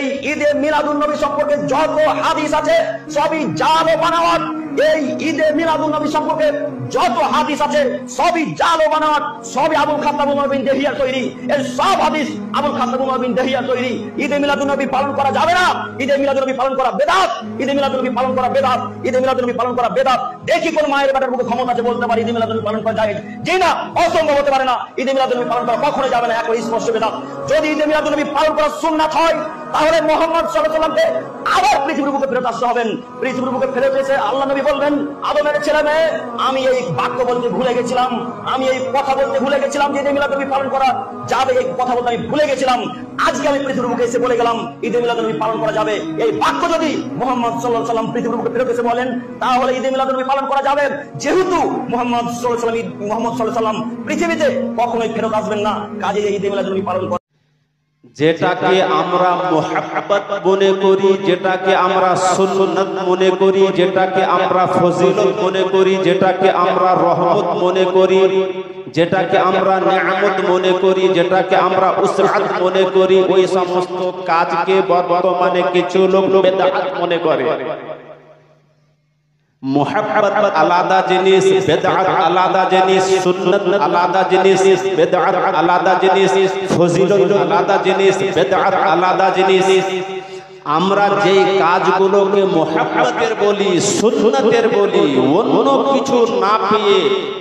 এই ঈদে মিলাদুন নবী সম্পর্কে যত হাদিস আছে সবই জাল ও বানাওয়াট। এই ঈদে মিলাদুন নবী সম্পর্কে যত হাদিস আছে সবই জাল ও বানাওয়াট, সবই আবুল খাত্তাব উমর বিন দেহিয়ার তৈরি। এর সব হাদিস আবুল খাত্তাব উমর বিন দেহিয়ার তৈরি। ঈদে মিলাদুন নবী পালন করা যাবে না, ঈদে মিলাদুন নবী পালন করা বেদাত, ঈদে মিলাদুন নবী পালন করা বেদাত, ঈদে মিলাদুন নবী পালন করা বেদাত। দেখি কোন মায়ের বেটার মুখে ক্ষমতা আছে বলতে পারে ঈদে মিলাদুন নবী পালন করা যায়? জি না, অসম্ভব হতে পারে না। ঈদে মিলাদুন নবী পালন করা কখনো যাবে না, একবার স্পষ্ট বেদাত। যদি ঈদে মিলাদুন নবী পালন করা সুন্নাত হয় তাহলে মুহাম্মদ সাল্লাল্লাহু আলাইহি ওয়াসাল্লামকে আবার পৃথিবীর বুকে ফেরত আসতে হবেন। পৃথিবীর বুকে ফেরত এসে আল্লাহ নবী বলবেন, আদমের ছেলে মেয়ে, আমি এই বাক্য বলতে ভুলে গেছিলাম, আমি এই কথা বলতে ভুলে গেছিলাম যে ঈদে মিলাদুন নবী পালন করা যাবে, এই কথা বলতে আমি ভুলে গেছিলাম। আজকে আমি পৃথিবীর বুকে এসে বলে গেলাম ঈদে মিলাদুন নবী পালন করা যাবে। এই বাক্য যদি মুহাম্মদ সাল্লাল্লাহু আলাইহি ওয়াসাল্লাম পৃথিবীর বুকে ফেরত এসে বলেন তাহলে ঈদে মিলাদুন নবী পালন করা যাবে। যেহেতু মুহাম্মদ সাল্লাল্লাহু আলাইহি ওয়াসাল্লাম পৃথিবীতে কখনোই ফেরত আসবেন না, কাজেই ঈদে মিলাদুন নবী পালন করা। যেটাকে আমরা মুহাব্বত মনে করি, যেটাকে আমরা সুন্নাত মনে করি, যেটাকে আমরা ফজিলত মনে করি, যেটাকে আমরা রহমত মনে করি, যেটাকে আমরা নিয়ামত মনে করি, যেটাকে আমরা উসরাত মনে করি, ওই সমস্ত কাজকে বর্তমানে কিছু লোক বেদাত মনে করে। মুহাব্বত আলাদা জিনিস, বেদাত আলাদা জিনিস, সুন্নাত আলাদা জিনিস, বেদাত আলাদা জিনিস, ফজিলত আলাদা জিনিস, বেদাত আলাদা জিনিস। আমরা যেই কাজগুলোকে মুহাব্বতের বলি, সুন্নাতের বলি, অন্য কিছু না পেয়ে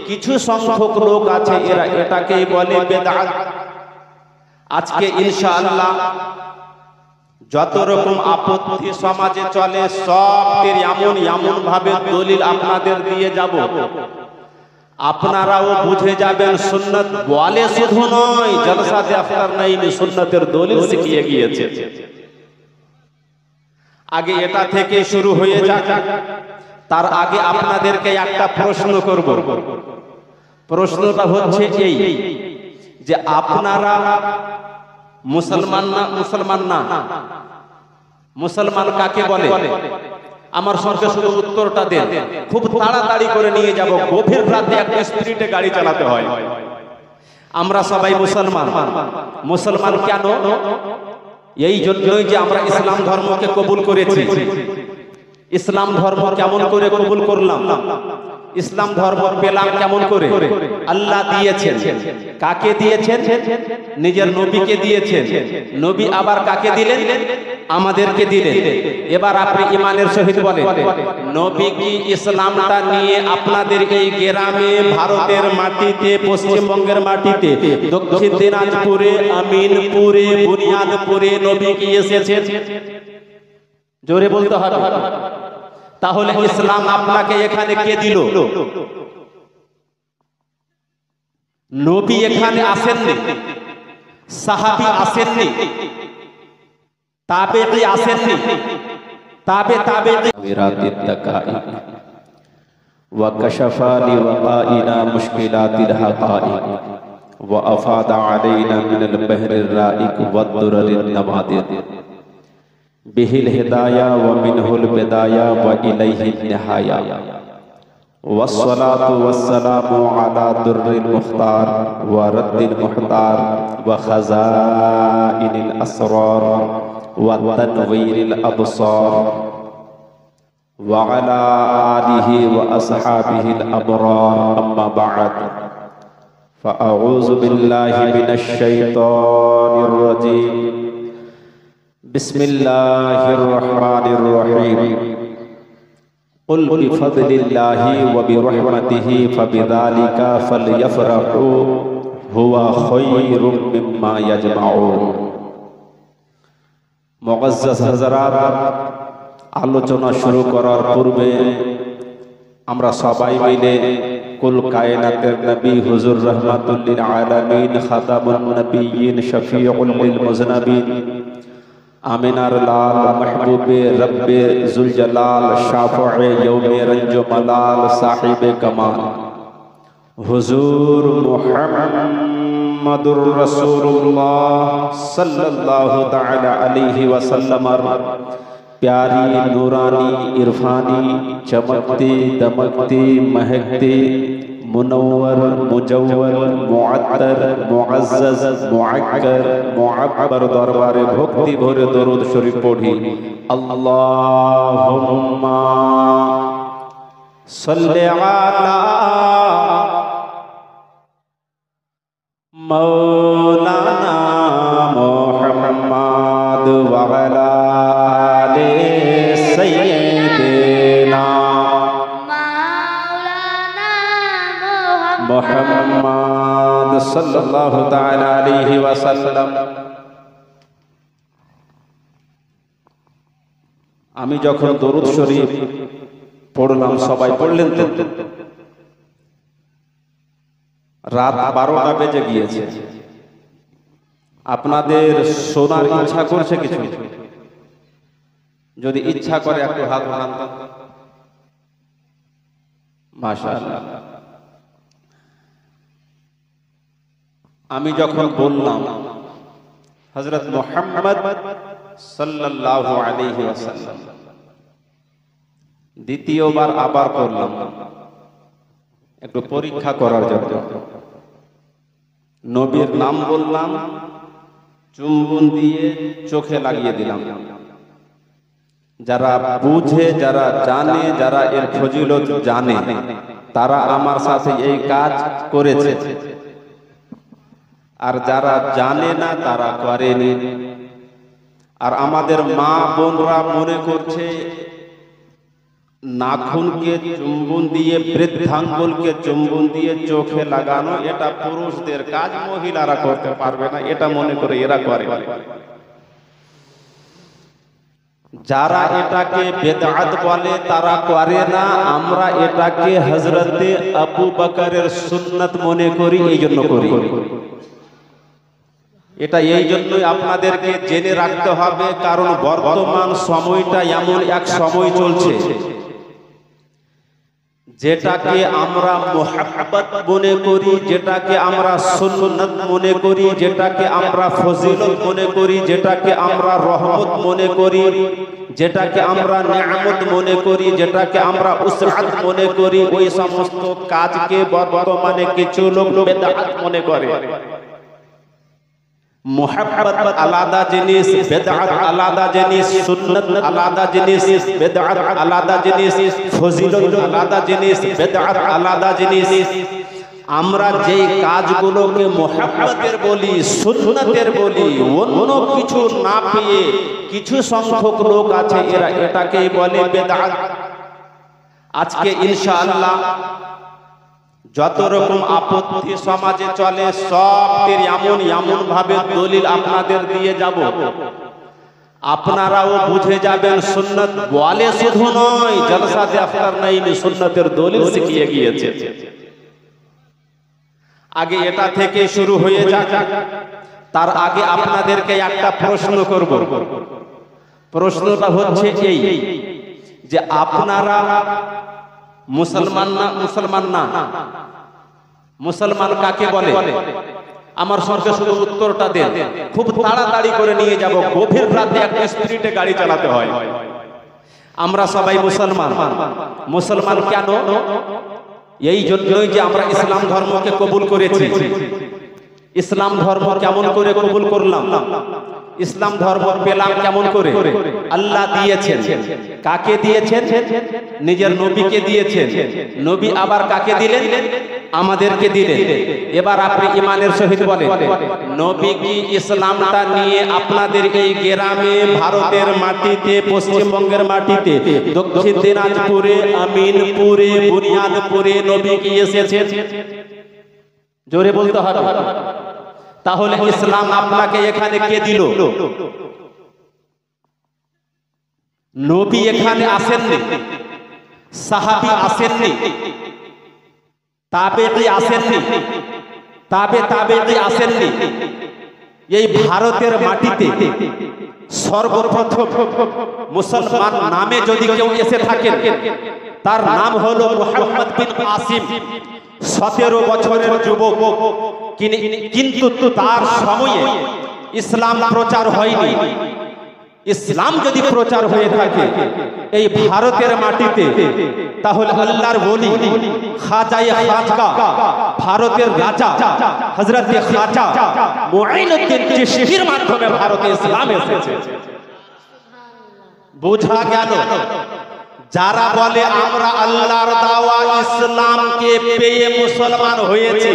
কিছু সংখ্যক লোক আছে এরা এটাকেই বলে বেদাত। আজকে ইনশাআল্লাহ যত রকম আপত্তি সমাজে চলে সবের এমন ভাবে দলিল আপনাদের দিয়ে যাব, আপনারাও বুঝে যাবেন সুন্নাত বলে শুধু নয়, জলসাতে আফতার নাইমে সুন্নাতের দলিল শিখিয়ে গিয়েছে। আগে এটা থেকে শুরু হয়ে যাক। তার আগে আপনাদেরকে একটা প্রশ্ন করব। প্রশ্নটা হচ্ছে এই যে আপনারা মুসলমান না? মুসলমান না, মুসলমান কাকে বলে? আমার সঙ্গে শুধু উত্তরটা দেন, খুব তাড়াতাড়ি করে নিয়ে যাব। গভীর রাতে একটা স্পিডে গাড়ি চালাতে হয়। আমরা সবাই মুসলমান। মুসলমান কেন? এই জন্যই যে আমরা ইসলাম ধর্মকে কবুল করেছি। ইসলাম ধর্ম কেমন করে কবুল করলাম? ইসলাম ধর্ম পেলাম কেমন করে? আল্লাহ দিয়েছেন। কাকে দিয়েছেন? নিজের নবীকে দিয়েছেন। নবী আবার কাকে দিলেন? আমাদেরকে দিলেন। এবার আপনি ইমানের সহিত বলেন, নবী কি ইসলামটা নিয়ে আপনাদের এই গ্রামে, ভারতের মাটিতে, পশ্চিমবঙ্গের মাটিতে, দক্ষিণ দিনাজপুরে, আমিনপুরে, বুনিয়াদপুরে নবী কি এসেছেন? জোরে বলতে হবে। তাহলে ইসলাম আপনাকে এখানে কে দিল? নবী এখানে আসেননি, সাহাবী আসেননি, তাবেঈ আসেননি, তাবেঈ তাকাই ওয়া কাশাফা লিওয়াইনা মুশকিলাতিল হাকাইক ওয়া আফাদা আলাইনা মিনাল বাহরির রাইক ওয়াদ দুরারিন নাবাদির বিহিল হিদায়া ওয়া মিনহুল বিদায়া ওয়া ইলাইহিন নিহায়া والصلاة والسلام على در المختار ورد المحتار وخزائن الأسرار وتنوير الأبصار وعلى آله وأصحابه الأبرار أما بعد فأعوذ بالله من الشيطان الرجيم بسم الله الرحمن الرحيم قل بفضل الله وبرحمته فبذلك فليفرحوا هو خير مما يجمعون। মুআজ্জাজ হাজরাত, আলোচনা শুরু করার পূর্বে আমরা সবাই মিলে কুল কায়নাতের নবী হুজুর রাহমাতুল লিল আলামিন, খাতামুন নবিয়্যিন, শফিউল লিল মুযনিবিন, আমিনার লাল, মাহবুবে রব্বে জুল জালাল, শাফিঈ ইয়াউমে রঞ্জ মালাল, সাহিবে কামাল হুজুর মুহাম্মাদুর রাসূলুল্লাহ সাল্লাল্লাহু তাআলা আলাইহি ওয়াসাল্লামের प्यारी नूरानी इरफानी चमकती दमकती महकती মুনাওয়ার, মুজাওয়ার, মুআত্তার, মুআজ্জাজ, মুআক্কার, মুআব্বার দরবারে ভক্তি ভরে দরুদ শরীফ পড়ি। আল্লাহুম্মা সাল্লি আলা মাওলানা মুহাম্মাদ ওয়া আলা আলি সাইয়্যিদিনা মুহাম্মাদ সাল্লাল্লাহু তাআলা আলাইহি ওয়াসাল্লাম। আমি যখন দরুদ শরীফ পড়লাম, সবাই পড়লেন তো? রাত 12টা বেজে গিয়েছে। আপনাদের শোনার ইচ্ছা করছে কিছু? যদি ইচ্ছা করে একটু হাত বাড়ান তো। মাশাআল্লাহ। আমি যখন বললাম হযরত মুহাম্মদ সাল্লাল্লাহু আলাইহি ওয়াসাল্লাম, দ্বিতীয়বার আবার করলাম একটু পরীক্ষা করার জন্য। নবীর নাম বললাম, চুম্বন দিয়ে চোখে লাগিয়ে দিলাম। যারা বুঝে, যারা জানে, যারা এর ফজিলত জানে, তারা আমার সাথে এই কাজ করেছে। আর যারা জানে না তারা করেনি। আর আমাদের মা বোনরা মনে করছে নাখুনকে চুম্বন দিয়ে, বৃদ্ধাঙ্গুলকে চুম্বন দিয়ে চোখে লাগানো এটা পুরুষদের কাজ, মহিলারা করতে পারবে না, এটা মনে করে এরা করে। যারা এটাকে বেদআত বলে তারা করে না, আমরা এটাকে হযরতে আবু বকরের সুন্নাত মনে করি, এই জন্য করি। এটা এই জন্যই আপনাদেরকে জেনে রাখতে হবে, কারণ বর্তমান সময়টা এমন এক সময় চলছে যেটাকে আমরা মুহাব্বত মনে করি, যেটাকে আমরা সুন্নাত মনে করি, যেটাকে আমরা ফজিলত মনে করি, যেটাকে আমরা রহমত মনে করি, যেটাকে আমরা নিয়ামত মনে করি, যেটাকে আমরা উসআত মনে করি, ওই সমস্ত কাজকে বর্তমানে কিছু লোক বেদআত মনে করে। মুহাব্বত আলাদা জিনিস, বেদআত আলাদা জিনিস, সুন্নাত আলাদা জিনিস, বেদআত আলাদা জিনিস, ফজিলত আলাদা জিনিস, বেদআত আলাদা জিনিস। আমরা যেই কাজগুলোকে মুহাব্বতের বলি, সুন্নাতের বলি, অন্য কিছু না পেয়ে কিছু সংখ্যক লোক আছে এরা এটাকেই বলে বেদআত। আজকে ইনশাআল্লাহ যত রকম আপত্তি সমাজে চলে সবের এমন ভাবে দলিল আপনাদের দিয়ে যাব, আপনারাও বুঝে যাবেন সুন্নাত বলে শুধু নয়, জলসাতে আফতার নাইমে সুন্নাতের দলিল শিখিয়ে গিয়েছে। আগে এটা থেকে শুরু হয়ে যাক। তার আগে আপনাদেরকে একটা প্রশ্ন করব। প্রশ্নটা হচ্ছে এই যে আপনারা মুসলমান না? মুসলমান না? মুসলমান কাকে বলে? আমার সঙ্গে শুধু উত্তরটা দেন, খুব তাড়াতাড়ি করে নিয়ে যাব। গভীর রাতে একটা স্পিরিটে গাড়ি চালাতে হয়। আমরা সবাই মুসলমান। মুসলমান কেন? এই জন্যই যে আমরা ইসলাম ধর্মকে কবুল করেছি। ইসলাম ধর্ম কেমন করে কবুল করলাম? ইসলাম ধর্ম পেলাম কেমন করে? আল্লাহ দিয়েছেন। কাকে দিয়েছেন? নিজের নবীকে দিয়েছেন। নবী আবার কাকে দিলেন? আমাদেরকে দিলেন। এবার আপনি ইমানের সহিত বলেন, নবী কি ইসলামটা নিয়ে আপনাদের এই গ্রামে, ভারতের মাটিতে, পশ্চিমবঙ্গের মাটিতে, দক্ষিণ দিনাজপুরে, আমিনপুরে, বুনিয়াদপুরে নবী কি এসেছেন? জোরে বলতে হবে। তাহলে ইসলাম আপনাকে এখানে কে দিল? নবী এখানে আসেননি, সাহাবী আসেননি, তাবেঈ আসেননি, তাবেঈ আসেননি। এই ভারতের মাটিতে সর্বপ্রথম মুসলমান নামে যদি কেউ এসে থাকেন, তার নাম হলো মুহাম্মদ বিন কাসিম। 17 বছরের যুবক, কিন্তু তার সময়ে ইসলাম প্রচার হয়নি। ইসলাম যদি প্রচার হয়ে থাকে এই ভারতের মাটিতে, তাহলে আল্লাহর ওলি খাজায়ে খাজকা, ভারতের রাজা হযরতে খাজা মুঈনুদ্দিন চিশতির মাধ্যমে ভারতে ইসলাম এসেছে। বোঝা গেল, যারা বলে আমরা আল্লাহর দাওয়া ইসলামকে পেয়ে মুসলমান হয়েছে,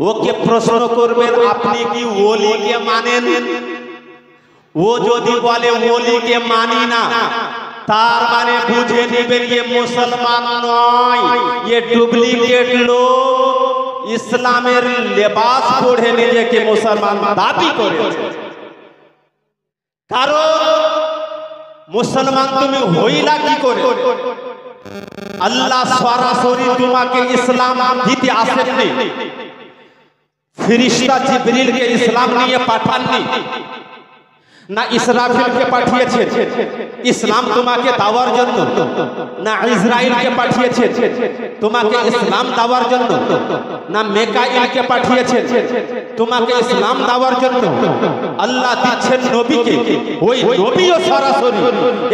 ওকে প্রশ্ন করবেন আপনি কি ওলিকে মানেন? ও যদি বলে ওলিকে মানি না, তার মানে বুঝে নেবেন এ মুসলমান নয়, এ ডুপ্লিকেট লোক, ইসলামের লেবাস পরে নিজেকে মুসলমান দাবি করেছে। কারণ মুসলমান তুমি হইলা কি করে? আল্লাহ সরাসরি তোমাকে ইসলাম দিতে আসেননি, ফেরেশতা জিবরিলকে ইসলাম নিয়ে পাঠাননি, না ইসরাফিলকে পাঠিয়েছেন ইসলাম তোমাকে দেওয়ার জন্য, না ইসরাইলকে পাঠিয়েছেন তোমাকে ইসলাম দেওয়ার জন্য, না মিকাইলকে পাঠিয়েছেন তোমাকে ইসলাম দেওয়ার জন্য। আল্লাহ দিচ্ছেন নবীকে, ওই নবীও সরাসরি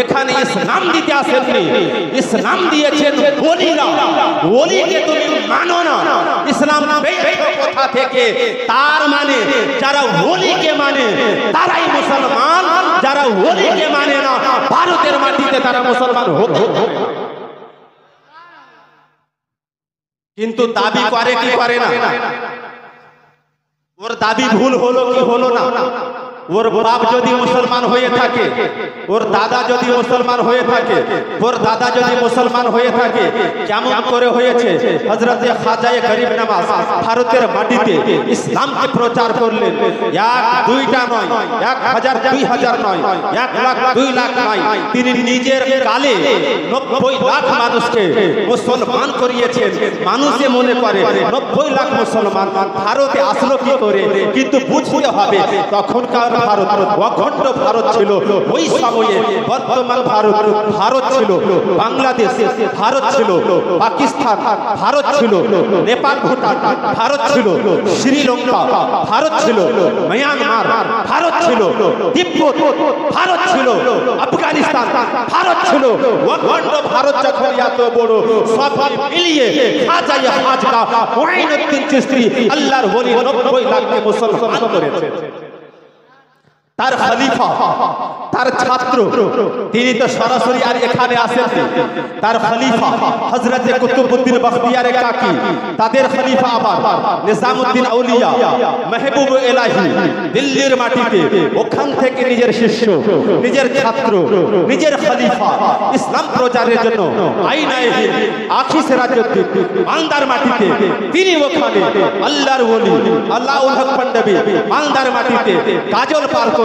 এখানে ইসলাম দিতে আসেননি, ইসলাম দিয়েছেন ওলিরা। ওলিকে তুমি মানো না, ইসলাম পেয়েছো কোথা থেকে? তার মানে যারা ওলিকে মানে তারাই মুসলমান, যারা ওলিকে মানে না ভারতের মাটিতে তারা মুসলমান হবে। কিন্তু দাবি করে কি করে না? ওর দাবি ভুল হলো কি হলো না? ওর বাপ যদি মুসলমান হয়ে থাকে, ওর দাদা যদি মুসলমান হয়ে থাকে, ওর দাদা যদি মুসলমান হয়ে থাকে, কেমন করে হয়েছে? হযরতে খাজায়ে গরিব নওয়াজ ভারতের মাটিতে ইসলামকে প্রচার করলেন। এক দুইটা নয়, 1000 2000 নয়, 1 লাখ 2 লাখ নয়, তিনি নিজের কালে 90 লাখ মানুষকে মুসলমান করিয়েছেন। মানুষে মনে করে 90 লাখ মুসলমান ভারতে আসলো কি করে? কিন্তু বুঝতে হবে তখনকার ভারত অখণ্ড ভারত ছিল। ওই সময়ে বর্তমান ভারত ছিল, বাংলাদেশ ভারত ছিল, পাকিস্তান ভারত ছিল, নেপাল ভুটান ভারত ছিল, শ্রীলঙ্কা ভারত ছিল, মিয়ানমার ভারত ছিল, তিব্বত ভারত ছিল, আফগানিস্তান ভারত ছিল। অখণ্ড ভারত যখন এত বড়, সব মিলিয়ে খাজায়ে খাজকা মুঈনুদ্দিন চিশতি আল্লাহর ওলি 90 লাখকে মুসলমান করেছে। তার খলিফা, তার ছাত্র, তিনি তো সরাসরি আর এখানে আসেন। তার খলিফা হযরতে কুতুবউদ্দিন বখতিয়ারে কাকি, তাদের খলিফা আবার নিজামউদ্দিন আউলিয়া মাহবুব ইলাহি দিল্লির মাটিতে, ওখান থেকে নিজের শিষ্য, নিজের ছাত্র, নিজের খলিফা ইসলাম প্রচারের জন্য আইনায়ে হিন্দ আখি সিরাজউদ্দিন মালদার মাটিতে, তিনি ওখানে আল্লাহর ওলি আল্লাহুল হক পান্ডবী মালদার মাটিতে কাজল পার করে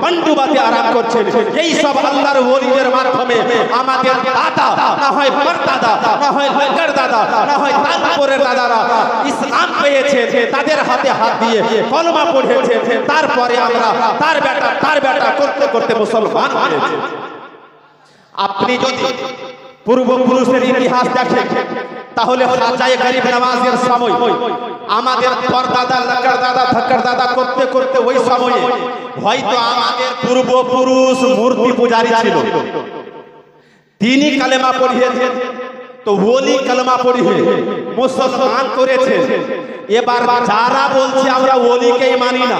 পান্ডুবাতে আরাম করছেন। এই সব আল্লাহর ওলিদের মাধ্যমে আমাদের দাদা, না হয় পরদাদা, না হয় লঙ্কার দাদা, না হয় তারপরের দাদারা ইসলাম পেয়েছে, তাদের হাতে হাত দিয়ে কলমা পড়েছে। তারপরে আমরা তার বেটা করতে করতে মুসলমান হয়েছে। আপনি যদি পূর্বপুরুষের ইতিহাস দেখেন, তাহলে খাজায়ে গরিব নওয়াজের সময় আমাদের পরদাদা, লঙ্কার দাদা, ধক্কার দাদা করতে করতে ওই সময়ে হয়তো আমাদের পূর্বপুরুষ মূর্তি পূজারী ছিল, তিনি কালেমা পড়িয়েছেন, তো ওলি কালেমা পড়িয়ে মুসলমান করেছে। এবার যারা বলছে আমরা ওলিকেই মানি না,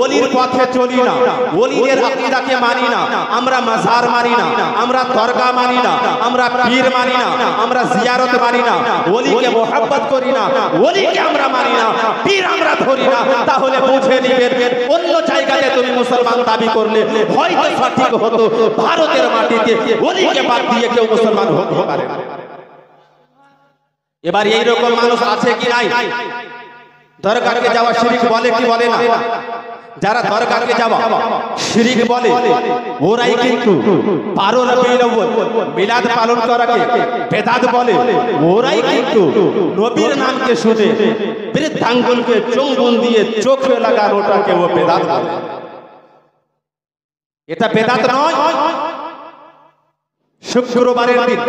ওলির পথে চলি না, ওলিদের আকীদাকে মানি না, আমরা মাজার মানি না, আমরা দরগা মানি না, আমরা পীর মানি না, আমরা জিয়ারত মানি না, ওলিকে মোহাব্বত করি না, ওলিকে আমরা মানি না, পীর আমরা ধরি না, তাহলে বুঝে নিবেন অন্য জায়গাতে তুমি মুসলমান দাবি করলে হয়তো সঠিক হতো, ভারতের মাটিতে ওলিকে বাদ দিয়ে কেউ মুসলমান হতে পারে না। এবার এইরকম মানুষ আছে কি নাই? দরগাকে যাওয়া শিরিক বলে কি বলে না? যারা দরগাকে যাওয়া শিরিক বলে, ওরাই কিন্তু 12 রবিউল আউয়াল মিলাদ পালন করাকে বেদাত বলে। ওরাই কিন্তু নবীর নামকে শুনে বৃদ্ধাঙ্গুলকে চুম্বন দিয়ে চোখে লাগানোটাকে ও বেদাত বলে। এটা বেদাত নয়। শুক্রবারের দিন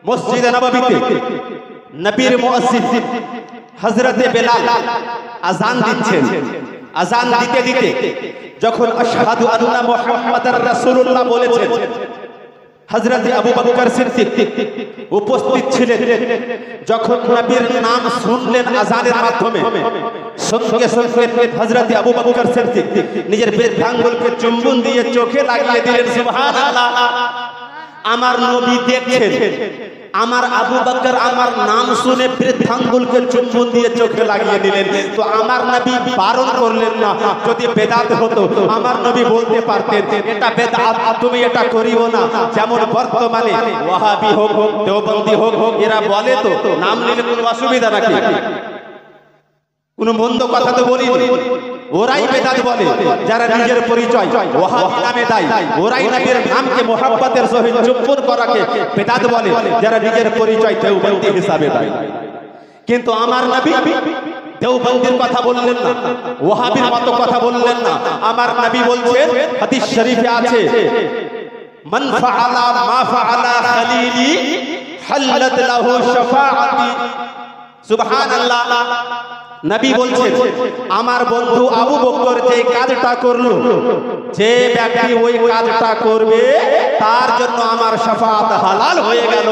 মসজিদে নববীতে নবীর মুয়াজ্জিন হযরতে বেলাল আযান দিচ্ছেন। আজান দিতে দিতে যখন আশহাদু আন্না মুহাম্মাদার রাসূলুল্লাহ বলেছেন, হযরত আবু বকর সিদ্দিক উপস্থিত ছিলেন। যখন নবীর নাম শুনলেন আজানের মাধ্যমে, সঙ্গে সঙ্গে হযরত আবু বকর সিদ্দিক নিজের বৃদ্ধাঙ্গুলকে চুম্বন দিয়ে চোখে লাগিয়ে দিলেন। সুবহানাল্লাহ, আমার নবী দেখছেন, আমার আবু বকর আমার নাম শুনে বৃদ্ধাঙ্গুলকে চুম্বন দিয়ে চোখে লাগিয়ে দিলেন। তো আমার নবী বারণ করলেন না। যদি বেদাত হতো আমার নবী বলতে পারতেন এটা বেদাত, তুমি এটা করিও না। যেমন বর্তমানে ওয়াহাবি হোক, দেওবন্দি হোক, এরা বলে তো নাম নিলে কোনো অসুবিধা নাকি? কোনো মন্দ কথা তো বলি, ওরাই বেদাত বলে যারা নিজের পরিচয় ওয়াহাবি নামে দেয়। ওরাই নবীর নামকে মুহাব্বতের সহিত চুম্বন করাকে বেদাত বলে যারা নিজের পরিচয় দেওবন্দি হিসাবে দেয়। কিন্তু আমার নবী দেওবন্দির কথা বললেন না, ওয়াহাবির মতো কথা বললেন না। আমার নবী বলছেন, হাদিস শরীফে আছে, মান ফাআলা মা ফাআলা খলিলি হাল্লাত লাহু শাফাআতি। সুবহানাল্লাহ, নবী বলছেন আমার বন্ধু আবু বকর যে কাজটা করলো, যে ব্যক্তি ওই কাজটা করবে তার জন্য আমার শাফাআত হালাল হয়ে গেল।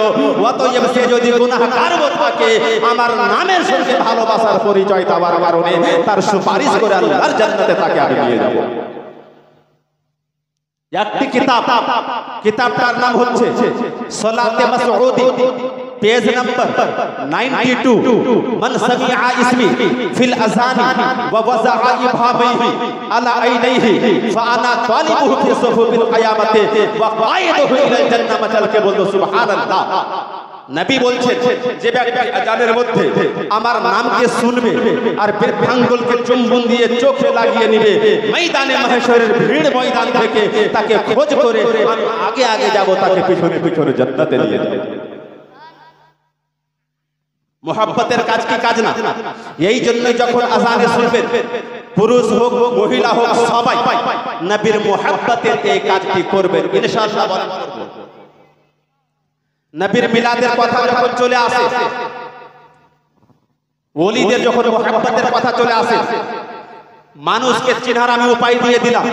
অতএব সে যদি গুনাহগার থাকে আমার নামের সঙ্গে ভালোবাসার পরিচয় দেওয়ার কারণে তার সুপারিশ করে আল্লাহর জান্নাতে তাকে আমি নিয়ে যাব। একটি কিতাবটার নাম হচ্ছে সলাতে মাসউদি, পেজ নাম্বার 92। মান সামিআ ইসমি ফিল আযানি ওয়া ওয়াযাআ ইবহামাইহি আলা আইনাইহি ফাআনা তালিবুহু ফি সুফুফিল কিয়ামাতি ওয়া কায়িদুহু ইলাল জান্নাহ। মাতালকে বলতো সুবহানাল্লাহ। নবী বলছেন যে ব্যক্তি আযানের মধ্যে আমার নামকে শুনবে আর বৃদ্ধাঙ্গুলকে চুম্বন দিয়ে চোখে লাগিয়ে নেবে, ময়দানে মাহশরের ভিড় ময়দান থেকে তাকে খোঁজ করে আমি আগে আগে যাব, তাকে পিছনে পিছনে জান্নাতে নিয়ে যাব। মুহাব্বতের কাজ কি কাজ না? এই জন্যই যখন আযানে শুনবেন, পুরুষ হোক মহিলা হোক সবাই নবীর মুহাব্বতের এই কাজটি করবেন ইনশাআল্লাহ। নবীর মিলাদের কথা যখন চলে আসে, ওলিদের যখন মুহাব্বতের কথা চলে আসে, মানুষকে চেনার আমি উপায় দিয়ে দিলাম।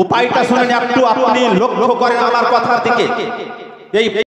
উপায়টা শুনে একটু আপনি লক্ষ্য করেন আমার কথার দিকে। এই